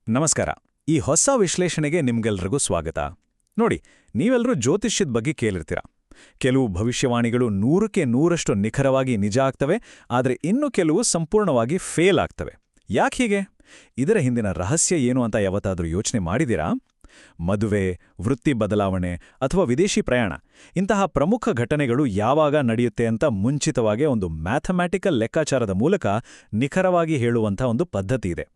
ನಮಸ್ಕಾರ. ಈ ಹೊಸ ವಿಶ್ಲೇಷಣೆಗೆ ನಿಮ್ಗೆಲ್ರಿಗೂ ಸ್ವಾಗತ. ನೋಡಿ, ನೀವೆಲ್ಲರೂ ಜ್ಯೋತಿಷ್ಯದ ಬಗ್ಗೆ ಕೇಳಿರ್ತೀರ. ಕೆಲವು ಭವಿಷ್ಯವಾಣಿಗಳು 100ಕ್ಕೆ 100ರಷ್ಟು ನಿಖರವಾಗಿ ನಿಜ ಆಗ್ತವೆ, ಆದರೆ ಇನ್ನು ಕೆಲವು ಸಂಪೂರ್ಣವಾಗಿ ಫೇಲ್ ಆಗ್ತವೆ. ಯಾಕೆ ಹೀಗೆ? ಇದರ ಹಿಂದಿನ ರಹಸ್ಯ ಏನು ಅಂತ ಯಾವತ್ತಾದ್ರೂ ಯೋಚನೆ ಮಾಡಿದಿರಾ? ಮದುವೆ, ವೃತ್ತಿ ಬದಲಾವಣೆ ಅಥವಾ ವಿದೇಶಿ ಪ್ರಯಾಣ ಇಂತಹ ಪ್ರಮುಖ ಘಟನೆಗಳು ಯಾವಾಗ ನಡೆಯುತ್ತೆ ಅಂತ ಮುಂಚಿತವಾಗಿ ಒಂದು ಮ್ಯಾಥಮ್ಯಾಟಿಕಲ್ ಲೆಕ್ಕಾಚಾರದ ಮೂಲಕ ನಿಖರವಾಗಿ ಹೇಳುವಂಥ ಒಂದು ಪದ್ಧತಿ ಇದೆ.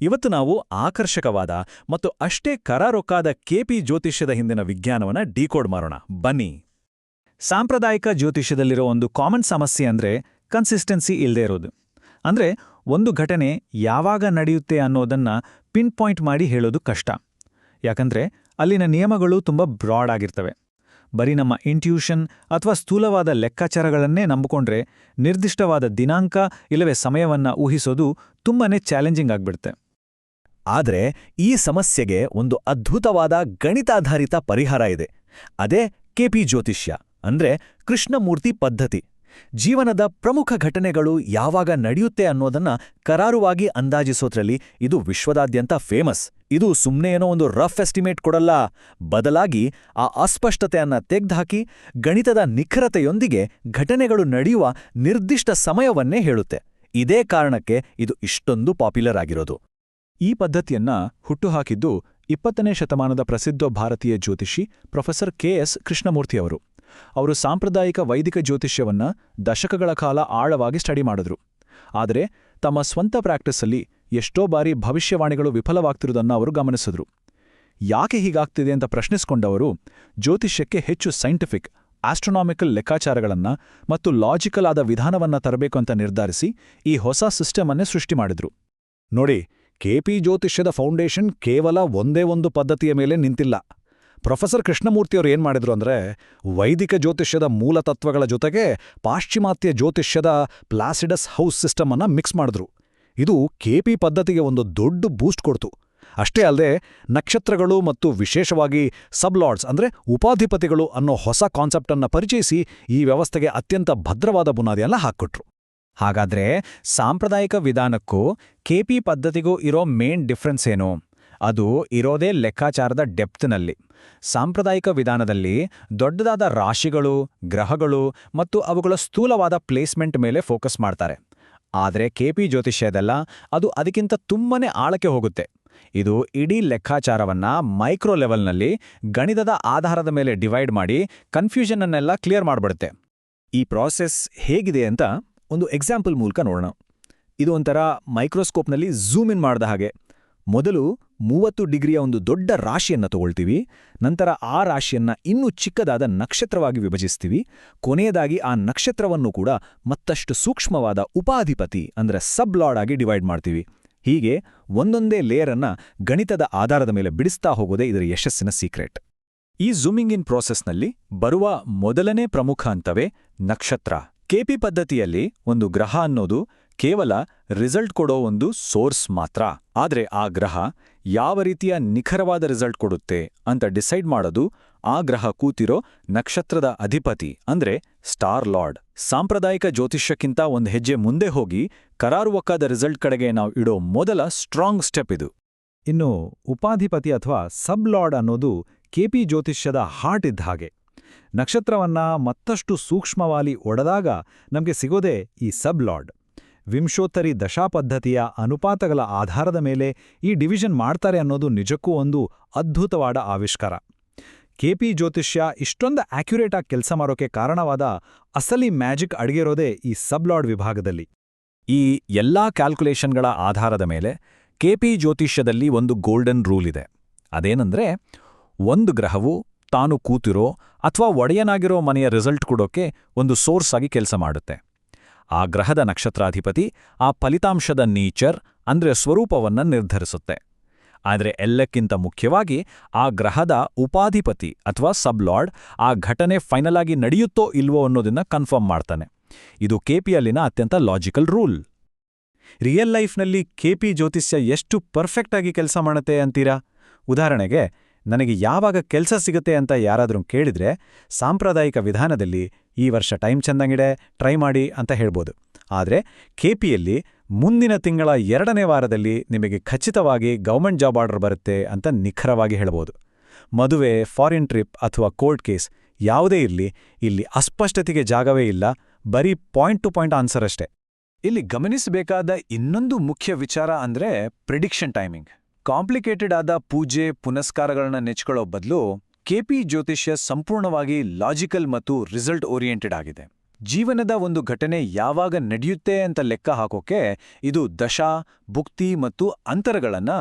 ಇವತ್ತು ನಾವು ಆಕರ್ಷಕವಾದ ಮತ್ತು ಅಷ್ಟೇ ಕರಾರೊಕ್ಕಾದ ಕೆಪಿ ಜ್ಯೋತಿಷ್ಯದ ಹಿಂದಿನ ವಿಜ್ಞಾನವನ್ನು ಡಿಕೋಡ್ ಮಾಡೋಣ. ಬನ್ನಿ. ಸಾಂಪ್ರದಾಯಿಕ ಜ್ಯೋತಿಷ್ಯದಲ್ಲಿರೋ ಒಂದು ಕಾಮನ್ ಸಮಸ್ಯೆ ಅಂದ್ರೆ ಕನ್ಸಿಸ್ಟೆನ್ಸಿ ಇಲ್ಲದೆ ಇರೋದು. ಅಂದ್ರೆ ಒಂದು ಘಟನೆ ಯಾವಾಗ ನಡೆಯುತ್ತೆ ಅನ್ನೋದನ್ನ ಪಿನ್ ಪಾಯಿಂಟ್ ಮಾಡಿ ಹೇಳೋದು ಕಷ್ಟ. ಯಾಕಂದ್ರೆ ಅಲ್ಲಿನ ನಿಯಮಗಳು ತುಂಬ ಬ್ರಾಡ್ ಆಗಿರ್ತವೆ. ಬರೀ ನಮ್ಮ ಇಂಟ್ಯೂಷನ್ ಅಥವಾ ಸ್ಥೂಲವಾದ ಲೆಕ್ಕಾಚಾರಗಳನ್ನೇ ನಂಬಿಕೊಂಡ್ರೆ ನಿರ್ದಿಷ್ಟವಾದ ದಿನಾಂಕ ಇಲ್ಲವೇ ಸಮಯವನ್ನ ಊಹಿಸೋದು ತುಂಬಾನೇ ಚಾಲೆಂಜಿಂಗ್ ಆಗ್ಬಿಡುತ್ತೆ. ಆದರೆ ಈ ಸಮಸ್ಯೆಗೆ ಒಂದು ಅದ್ಭುತವಾದ ಗಣಿತಾಧಾರಿತ ಪರಿಹಾರ ಇದೆ. ಅದೇ ಕೆಪಿ ಜ್ಯೋತಿಷ್ಯ, ಅಂದ್ರೆ ಕೃಷ್ಣಮೂರ್ತಿ ಪದ್ಧತಿ. ಜೀವನದ ಪ್ರಮುಖ ಘಟನೆಗಳು ಯಾವಾಗ ನಡೆಯುತ್ತೆ ಅನ್ನೋದನ್ನ ಕರಾರುವಾಗಿ ಅಂದಾಜಿಸೋದ್ರಲ್ಲಿ ಇದು ವಿಶ್ವದಾದ್ಯಂತ ಫೇಮಸ್. ಇದು ಸುಮ್ಮನೆ ಏನೋ ಒಂದು ರಫ್ ಎಸ್ಟಿಮೇಟ್ ಕೊಡಲ್ಲ, ಬದಲಾಗಿ ಆ ಅಸ್ಪಷ್ಟತೆಯನ್ನ ತೆಗ್ದುಹಾಕಿ ಗಣಿತದ ನಿಖರತೆಯೊಂದಿಗೆ ಘಟನೆಗಳು ನಡೆಯುವ ನಿರ್ದಿಷ್ಟ ಸಮಯವನ್ನೇ ಹೇಳುತ್ತೆ. ಇದೇ ಕಾರಣಕ್ಕೆ ಇದು ಇಷ್ಟೊಂದು ಪಾಪ್ಯುಲರ್ ಆಗಿರೋದು. ಈ ಪದ್ಧತಿಯನ್ನ ಹುಟ್ಟುಹಾಕಿದ್ದು 20ನೇ ಶತಮಾನದ ಪ್ರಸಿದ್ಧ ಭಾರತೀಯ ಜ್ಯೋತಿಷಿ ಪ್ರೊಫೆಸರ್ ಕೆ.ಎಸ್. ಕೃಷ್ಣಮೂರ್ತಿಯವರು. ಅವರು ಸಾಂಪ್ರದಾಯಿಕ ವೈದಿಕ ಜ್ಯೋತಿಷ್ಯವನ್ನ ದಶಕಗಳ ಕಾಲ ಆಳವಾಗಿ ಸ್ಟಡಿ ಮಾಡಿದ್ರು. ಆದರೆ ತಮ್ಮ ಸ್ವಂತ ಪ್ರಾಕ್ಟೀಸಲ್ಲಿ ಎಷ್ಟೋ ಬಾರಿ ಭವಿಷ್ಯವಾಣಿಗಳು ವಿಫಲವಾಗ್ತಿರುವುದನ್ನು ಅವರು ಗಮನಿಸಿದ್ರು. ಯಾಕೆ ಹೀಗಾಗ್ತಿದೆ ಅಂತ ಪ್ರಶ್ನಿಸಿಕೊಂಡವರು ಜ್ಯೋತಿಷ್ಯಕ್ಕೆ ಹೆಚ್ಚು ಸೈಂಟಿಫಿಕ್, ಆಸ್ಟ್ರೋನಾಮಿಕಲ್ ಲೆಕ್ಕಾಚಾರಗಳನ್ನ ಮತ್ತು ಲಾಜಿಕಲ್ ಆದ ವಿಧಾನವನ್ನ ತರಬೇಕು ಅಂತ ನಿರ್ಧರಿಸಿ ಈ ಹೊಸ ಸಿಸ್ಟಮ್ ಅನ್ನೇ ಸೃಷ್ಟಿ ಮಾಡಿದ್ರು. ನೋಡಿ, ಕೆಪಿ ಜ್ಯೋತಿಷ್ಯದ ಫೌಂಡೇಶನ್ ಕೇವಲ ಒಂದೇ ಒಂದು ಪದ್ಧತಿಯ ಮೇಲೆ ನಿಂತಿಲ್ಲ. ಪ್ರೊಫೆಸರ್ ಕೃಷ್ಣಮೂರ್ತಿಯವರು ಏನ್ ಮಾಡಿದ್ರು ಅಂದ್ರೆ, ವೈದಿಕ ಜ್ಯೋತಿಷ್ಯದ ಮೂಲ ತತ್ವಗಳ ಜೊತೆಗೆ ಪಾಶ್ಚಿಮಾತ್ಯ ಜ್ಯೋತಿಷ್ಯದ ಪ್ಲಾಸಿಡಸ್ ಹೌಸ್ ಸಿಸ್ಟಮ್ ಅನ್ನ ಮಿಕ್ಸ್ ಮಾಡಿದ್ರು. ಇದು ಕೆಪಿ ಪದ್ಧತಿಗೆ ಒಂದು ದೊಡ್ಡ ಬೂಸ್ಟ್ ಕೊಡ್ತು. ಅಷ್ಟೇ ಅಲ್ಲದೆ ನಕ್ಷತ್ರಗಳು ಮತ್ತು ವಿಶೇಷವಾಗಿ ಸಬ್ಲಾರ್ಡ್ಸ್ ಅಂದ್ರೆ ಉಪಾಧಿಪತಿಗಳು ಅನ್ನೋ ಹೊಸ ಕಾನ್ಸೆಪ್ಟ್ ಅನ್ನ ಪರಿಚಯಿಸಿ ಈ ವ್ಯವಸ್ಥೆಗೆ ಅತ್ಯಂತ ಭದ್ರವಾದ ಬುನಾದಿಯನ್ನ ಹಾಕ್ಕೊಟ್ರು. ಹಾಗಾದ್ರೆ ಸಾಂಪ್ರದಾಯಿಕ ವಿಧಾನಕ್ಕೂ ಕೆಪಿ ಪದ್ಧತಿಗೂ ಇರೋ ಮೇನ್ ಡಿಫ್ರೆನ್ಸ್ ಏನು? ಅದು ಇರೋದೇ ಲೆಕ್ಕಾಚಾರದ ಡೆಪ್ತ್ನಲ್ಲಿ. ಸಾಂಪ್ರದಾಯಿಕ ವಿಧಾನದಲ್ಲಿ ದೊಡ್ಡದಾದ ರಾಶಿಗಳು, ಗ್ರಹಗಳು ಮತ್ತು ಅವುಗಳ ಸ್ಥೂಲವಾದ ಪ್ಲೇಸ್ಮೆಂಟ್ ಮೇಲೆ ಫೋಕಸ್ ಮಾಡ್ತಾರೆ. ಆದರೆ ಕೆಪಿ ಜ್ಯೋತಿಷ್ಯದಲ್ಲ, ಅದು ಅದಕ್ಕಿಂತ ತುಂಬನೇ ಆಳಕ್ಕೆ ಹೋಗುತ್ತೆ. ಇದು ಇಡೀ ಲೆಕ್ಕಾಚಾರವನ್ನ ಮೈಕ್ರೋ ಲೆವೆಲ್ನಲ್ಲಿ ಗಣಿತದ ಆಧಾರದ ಮೇಲೆ ಡಿವೈಡ್ ಮಾಡಿ ಕನ್ಫ್ಯೂಷನ್ನನ್ನೆಲ್ಲ ಕ್ಲಿಯರ್ ಮಾಡಿಬಿಡುತ್ತೆ. ಈ ಪ್ರಾಸೆಸ್ ಹೇಗಿದೆ ಅಂತ ಒಂದು ಎಕ್ಸಾಂಪಲ್ ಮೂಲಕ ನೋಡೋಣ. ಇದು ಒಂಥರ ಮೈಕ್ರೋಸ್ಕೋಪ್ನಲ್ಲಿ ಝೂಮ್ ಇನ್ ಮಾಡಿದ ಹಾಗೆ. ಮೊದಲು 30 ಡಿಗ್ರಿಯ ಒಂದು ದೊಡ್ಡ ರಾಶಿಯನ್ನ ತಗೊಳ್ತೀವಿ. ನಂತರ ಆ ರಾಶಿಯನ್ನ ಇನ್ನೂ ಚಿಕ್ಕದಾದ ನಕ್ಷತ್ರವಾಗಿ ವಿಭಜಿಸ್ತೀವಿ. ಕೊನೆಯದಾಗಿ ಆ ನಕ್ಷತ್ರವನ್ನು ಕೂಡ ಮತ್ತಷ್ಟು ಸೂಕ್ಷ್ಮವಾದ ಉಪಾಧಿಪತಿ ಅಂದ್ರೆ ಸಬ್ಲಾರ್ಡ್ ಆಗಿ ಡಿವೈಡ್ ಮಾಡ್ತೀವಿ. ಹೀಗೆ ಒಂದೊಂದೇ ಲೇಯರನ್ನ ಗಣಿತದ ಆಧಾರದ ಮೇಲೆ ಬಿಡಿಸ್ತಾ ಹೋಗೋದೇ ಇದರ ಯಶಸ್ಸಿನ ಸೀಕ್ರೆಟ್. ಈ ಝೂಮಿಂಗ್ ಇನ್ ಪ್ರೋಸೆಸ್ನಲ್ಲಿ ಬರುವ ಮೊದಲನೇ ಪ್ರಮುಖ ಹಂತವೇ ನಕ್ಷತ್ರ. ಕೆಪಿ ಪದ್ಧತಿಯಲ್ಲಿ ಒಂದು ಗ್ರಹ ಅನ್ನೋದು ಕೇವಲ ರಿಸಲ್ಟ್ ಕೊಡೋ ಒಂದು ಸೋರ್ಸ್ ಮಾತ್ರ. ಆದ್ರೆ ಆ ಗ್ರಹ ಯಾವ ರೀತಿಯ ನಿಖರವಾದ ರಿಸಲ್ಟ್ ಕೊಡುತ್ತೆ ಅಂತ ಡಿಸೈಡ್ ಮಾಡೋದು ಆ ಗ್ರಹ ಕೂತಿರೋ ನಕ್ಷತ್ರದ ಅಧಿಪತಿ ಅಂದ್ರೆ ಸ್ಟಾರ್ ಲಾರ್ಡ್. ಸಾಂಪ್ರದಾಯಿಕ ಜ್ಯೋತಿಷ್ಯಕ್ಕಿಂತ ಒಂದು ಹೆಜ್ಜೆ ಮುಂದೆ ಹೋಗಿ ಕರಾರುವಕ್ಕಾದ ರಿಸಲ್ಟ್ ಕಡೆಗೆ ನಾವು ಇಡೋ ಮೊದಲ ಸ್ಟ್ರಾಂಗ್ ಸ್ಟೆಪ್ ಇದು. ಇನ್ನು ಉಪಾಧಿಪತಿ ಅಥವಾ ಸಬ್ ಲಾರ್ಡ್ ಅನ್ನೋದು ಕೆಪಿ ಜ್ಯೋತಿಷ್ಯದ ಹಾರ್ಟ್ ಇದ್ದ ಹಾಗೆ. ನಕ್ಷತ್ರವನ್ನ ಮತ್ತಷ್ಟು ಸೂಕ್ಷ್ಮವಾಗಿ ಒಡೆದಾಗ ನಮಗೆ ಸಿಗೋದೇ ಈ ಸಬ್ ಲಾರ್ಡ್. ವಿಂಶೋತ್ತರಿ ದಶಾಪದ್ಧತಿಯ ಅನುಪಾತಗಳ ಆಧಾರದ ಮೇಲೆ ಈ ಡಿವಿಷನ್ ಮಾಡ್ತಾರೆ ಅನ್ನೋದು ನಿಜಕ್ಕೂ ಒಂದು ಅದ್ಭುತವಾದ ಆವಿಷ್ಕಾರ. ಕೆಪಿ ಜ್ಯೋತಿಷ್ಯ ಇಷ್ಟೊಂದು ಆಕ್ಯುರೇಟ್ ಆಗಿ ಕೆಲಸ ಮಾಡೋಕೆ ಕಾರಣವಾದ ಅಸಲಿ ಮ್ಯಾಜಿಕ್ ಅಡಗಿರೋದೇ ಈ ಸಬ್ಲಾರ್ಡ್ ವಿಭಾಗದಲ್ಲಿ. ಈ ಎಲ್ಲಾ ಕ್ಯಾಲ್ಕುಲೇಷನ್ಗಳ ಆಧಾರದ ಮೇಲೆ ಕೆಪಿ ಜ್ಯೋತಿಷ್ಯದಲ್ಲಿ ಒಂದು ಗೋಲ್ಡನ್ ರೂಲ್ ಇದೆ. ಅದೇನಂದ್ರೆ, ಒಂದು ಗ್ರಹವು ತಾನು ಕೂತಿರೋ ಅಥವಾ ಒಡೆಯನಾಗಿರೋ ಮನೆಯ ರಿಸಲ್ಟ್ ಕೊಡೋಕೆ ಒಂದು ಸೋರ್ಸ್ ಆಗಿ ಕೆಲಸ ಮಾಡುತ್ತೆ. ಆ ಗ್ರಹದ ನಕ್ಷತ್ರಾಧಿಪತಿ ಆ ಫಲಿತಾಂಶದ ನೇಚರ್ ಅಂದ್ರೆ ಸ್ವರೂಪವನ್ನ ನಿರ್ಧರಿಸುತ್ತೆ. ಆದರೆ ಎಲ್ಲಕ್ಕಿಂತ ಮುಖ್ಯವಾಗಿ ಆ ಗ್ರಹದ ಉಪಾಧಿಪತಿ ಅಥವಾ ಸಬ್ಲಾರ್ಡ್ ಆ ಘಟನೆ ಫೈನಲ್ ಆಗಿ ನಡೆಯುತ್ತೋ ಇಲ್ವೋ ಅನ್ನೋದನ್ನ ಕನ್ಫರ್ಮ್ ಮಾಡ್ತಾನೆ. ಇದು ಕೆಪಿಯಲ್ಲಿನ ಅತ್ಯಂತ ಲಾಜಿಕಲ್ ರೂಲ್. ರಿಯಲ್ ಲೈಫ್ನಲ್ಲಿ ಕೆಪಿ ಜ್ಯೋತಿಷ್ಯ ಎಷ್ಟು ಪರ್ಫೆಕ್ಟ್ ಆಗಿ ಕೆಲಸ ಮಾಡುತ್ತೆ ಅಂತೀರಾ? ಉದಾಹರಣೆಗೆ, ನನಗೆ ಯಾವಾಗ ಕೆಲಸ ಸಿಗುತ್ತೆ ಅಂತ ಯಾರಾದ್ರೂ ಕೇಳಿದ್ರೆ ಸಾಂಪ್ರದಾಯಿಕ ವಿಧಾನದಲ್ಲಿ ಈ ವರ್ಷ ಟೈಮ್ ಚೆಂದಂಗಿದೆ, ಟ್ರೈ ಮಾಡಿ ಅಂತ ಹೇಳ್ಬೋದು. ಆದರೆ ಕೆಪಿಯಲ್ಲಿ ಮುಂದಿನ ತಿಂಗಳ 2ನೇ ವಾರದಲ್ಲಿ ನಿಮಗೆ ಖಚಿತವಾಗಿ ಗವರ್ಮೆಂಟ್ ಜಾಬ್ ಆರ್ಡರ್ ಬರುತ್ತೆ ಅಂತ ನಿಖರವಾಗಿ ಹೇಳ್ಬೋದು. ಮದುವೆ, ಫಾರಿನ್ ಟ್ರಿಪ್ ಅಥವಾ ಕೋರ್ಟ್ ಕೇಸ್ ಯಾವುದೇ ಇರಲಿ, ಇಲ್ಲಿ ಅಸ್ಪಷ್ಟತೆಗೆ ಜಾಗವೇ ಇಲ್ಲ, ಬರೀ ಪಾಯಿಂಟ್ ಟು ಪಾಯಿಂಟ್ ಆನ್ಸರ್ ಅಷ್ಟೇ. ಇಲ್ಲಿ ಗಮನಿಸಬೇಕಾದ ಇನ್ನೊಂದು ಮುಖ್ಯ ವಿಚಾರ ಅಂದ್ರೆ ಪ್ರಿಡಿಕ್ಷನ್ ಟೈಮಿಂಗ್. ಕಾಂಪ್ಲಿಕೇಟೆಡ್ ಆದ ಪೂಜೆ ಪುನಸ್ಕಾರಗಳನ್ನ ನೆಚ್ಕೊಳ್ಳೋ ಬದಲು ಕೆಪಿ ಜ್ಯೋತಿಷ್ಯ ಸಂಪೂರ್ಣವಾಗಿ ಲಾಜಿಕಲ್ ಮತ್ತು ರಿಸಲ್ಟ್ ಓರಿಯೆಂಟೆಡ್ ಆಗಿದೆ. ಜೀವನದ ಒಂದು ಘಟನೆ ಯಾವಾಗ ನಡೆಯುತ್ತೆ ಅಂತ ಲೆಕ್ಕ ಹಾಕೋಕೆ ಇದು ದಶಾ, ಭುಕ್ತಿ ಮತ್ತು ಅಂತರಗಳನ್ನ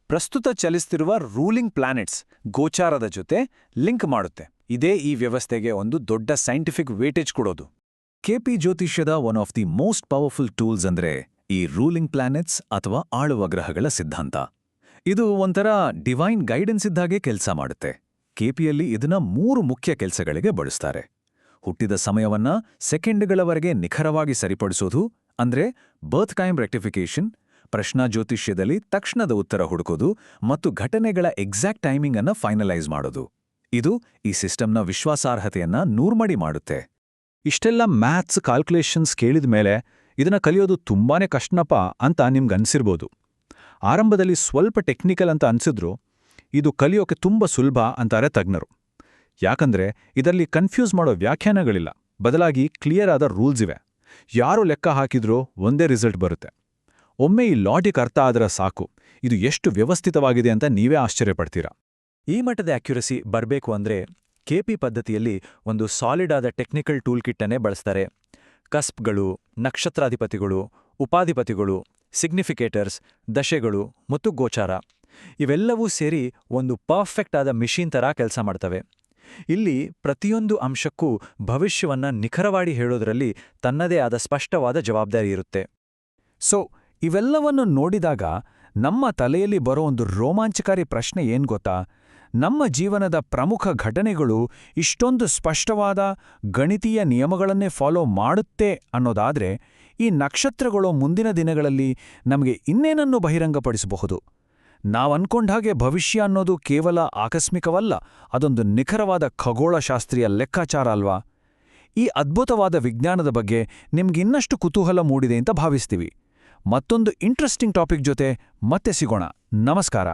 ಪ್ರಸ್ತುತ ಚಲಿಸ್ತಿರುವ ರೂಲಿಂಗ್ ಪ್ಲಾನೆಟ್ಸ್ ಗೋಚಾರದ ಜೊತೆ ಲಿಂಕ್ ಮಾಡುತ್ತೆ. ಇದೇ ಈ ವ್ಯವಸ್ಥೆಗೆ ಒಂದು ದೊಡ್ಡ ಸೈಂಟಿಫಿಕ್ ವೇಟೇಜ್ ಕೊಡೋದು. ಕೆಪಿ ಜ್ಯೋತಿಷ್ಯದ one of the most powerful tools ಅಂದ್ರೆ ಈ ರೂಲಿಂಗ್ ಪ್ಲಾನೆಟ್ಸ್ ಅಥವಾ ಆಳುವ ಗ್ರಹಗಳ ಸಿದ್ಧಾಂತ. ಇದು ಒಂಥರ ಡಿವೈನ್ ಗೈಡೆನ್ಸ್ ಇದ್ದಾಗೆ ಕೆಲಸ ಮಾಡುತ್ತೆ. ಕೆಪಿಯಲ್ಲಿ ಇದನ್ನ 3 ಮುಖ್ಯ ಕೆಲಸಗಳಿಗೆ ಬಳಸ್ತಾರೆ. ಹುಟ್ಟಿದ ಸಮಯವನ್ನ ಸೆಕೆಂಡ್ಗಳವರೆಗೆ ನಿಖರವಾಗಿ ಸರಿಪಡಿಸೋದು, ಅಂದ್ರೆ ಬರ್ತ್ ಟೈಮ್ ರೆಕ್ಟಿಫಿಕೇಷನ್, ಪ್ರಶ್ನಾ ಜ್ಯೋತಿಷ್ಯದಲ್ಲಿ ತಕ್ಷಣದ ಉತ್ತರ ಹುಡುಕೋದು ಮತ್ತು ಘಟನೆಗಳ ಎಕ್ಸಾಕ್ಟ್ ಟೈಮಿಂಗ್ ಅನ್ನ ಫೈನಲೈಸ್ ಮಾಡೋದು. ಇದು ಈ ಸಿಸ್ಟಮ್ನ ವಿಶ್ವಾಸಾರ್ಹತೆಯನ್ನ 100 ಮಡಿ ಮಾಡುತ್ತೆ. ಇಷ್ಟೆಲ್ಲ ಮ್ಯಾಥ್ಸ್ ಕ್ಯಾಲ್ಕುಲೇಷನ್ಸ್ ಕೇಳಿದ ಮೇಲೆ ಇದನ್ನ ಕಲಿಯೋದು ತುಂಬಾನೇ ಕಷ್ಟನಪ್ಪ ಅಂತ ನಿಮ್ಗನ್ಸಿರ್ಬೋದು. ಆರಂಭದಲ್ಲಿ ಸ್ವಲ್ಪ ಟೆಕ್ನಿಕಲ್ ಅಂತ ಅನ್ಸಿದ್ರು, ಇದು ಕಲಿಯೋಕೆ ತುಂಬ ಸುಲಭ ಅಂತಾರೆ ತಜ್ಞರು. ಯಾಕಂದ್ರೆ ಇದರಲ್ಲಿ ಕನ್ಫ್ಯೂಸ್ ಮಾಡೋ ವ್ಯಾಖ್ಯಾನಗಳಿಲ್ಲ, ಬದಲಾಗಿ ಕ್ಲಿಯರ್ ಆದ ರೂಲ್ಸ್ ಇವೆ. ಯಾರು ಲೆಕ್ಕ ಹಾಕಿದ್ರೂ ಒಂದೇ ರಿಸಲ್ಟ್ ಬರುತ್ತೆ. ಒಮ್ಮೆ ಈ ಲಾಜಿಕ್ ಅರ್ಥ ಆದ್ರೆ ಸಾಕು, ಇದು ಎಷ್ಟು ವ್ಯವಸ್ಥಿತವಾಗಿದೆ ಅಂತ ನೀವೇ ಆಶ್ಚರ್ಯಪಡ್ತೀರಾ. ಈ ಮಟ್ಟದ ಅಕ್ಯುರಸಿ ಬರಬೇಕು ಅಂದ್ರೆ ಕೆಪಿ ಪದ್ಧತಿಯಲ್ಲಿ ಒಂದು ಸಾಲಿಡ್ ಆದ ಟೆಕ್ನಿಕಲ್ ಟೂಲ್ ಕಿಟ್ಟನ್ನೇ ಬಳಸ್ತಾರೆ. ಕಸ್ಪ್ಗಳು, ನಕ್ಷತ್ರಾಧಿಪತಿಗಳು, ಉಪಾಧಿಪತಿಗಳು, ಸಿಗ್ನಿಫಿಕೇಟರ್ಸ್, ದಶೆಗಳು ಮತ್ತು ಗೋಚಾರ ಇವೆಲ್ಲವೂ ಸೇರಿ ಒಂದು ಪರ್ಫೆಕ್ಟ್ ಆದ ಮಿಷಿನ್ ಥರ ಕೆಲಸ ಮಾಡ್ತವೆ. ಇಲ್ಲಿ ಪ್ರತಿಯೊಂದು ಅಂಶಕ್ಕೂ ಭವಿಷ್ಯವನ್ನ ನಿಖರವಾಗಿ ಹೇಳೋದ್ರಲ್ಲಿ ತನ್ನದೇ ಆದ ಸ್ಪಷ್ಟವಾದ ಜವಾಬ್ದಾರಿ ಇರುತ್ತೆ. ಸೊ ಇವೆಲ್ಲವನ್ನು ನೋಡಿದಾಗ ನಮ್ಮ ತಲೆಯಲ್ಲಿ ಬರೋ ಒಂದು ರೋಮಾಂಚಕಾರಿ ಪ್ರಶ್ನೆ ಏನ್ ಗೊತ್ತಾ? ನಮ್ಮ ಜೀವನದ ಪ್ರಮುಖ ಘಟನೆಗಳು ಇಷ್ಟೊಂದು ಸ್ಪಷ್ಟವಾದ ಗಣಿತೀಯ ನಿಯಮಗಳನ್ನೇ ಫಾಲೋ ಮಾಡುತ್ತೆ ಅನ್ನೋದಾದ್ರೆ, ಈ ನಕ್ಷತ್ರಗಳು ಮುಂದಿನ ದಿನಗಳಲ್ಲಿ ನಮಗೆ ಇನ್ನೇನನ್ನು ಬಹಿರಂಗಪಡಿಸಬಹುದು? ನಾವನ್ಕೊಂಡ ಹಾಗೆ ಭವಿಷ್ಯ ಅನ್ನೋದು ಕೇವಲ ಆಕಸ್ಮಿಕವಲ್ಲ, ಅದೊಂದು ನಿಖರವಾದ ಖಗೋಳಶಾಸ್ತ್ರೀಯ ಲೆಕ್ಕಾಚಾರ ಅಲ್ವಾ? ಈ ಅದ್ಭುತವಾದ ವಿಜ್ಞಾನದ ಬಗ್ಗೆ ನಿಮ್ಗಿನ್ನಷ್ಟು ಕುತೂಹಲ ಮೂಡಿದೆ ಅಂತ ಭಾವಿಸ್ತೀವಿ. ಮತ್ತೊಂದು ಇಂಟ್ರೆಸ್ಟಿಂಗ್ ಟಾಪಿಕ್ ಜೊತೆ ಮತ್ತೆ ಸಿಗೋಣ. ನಮಸ್ಕಾರ.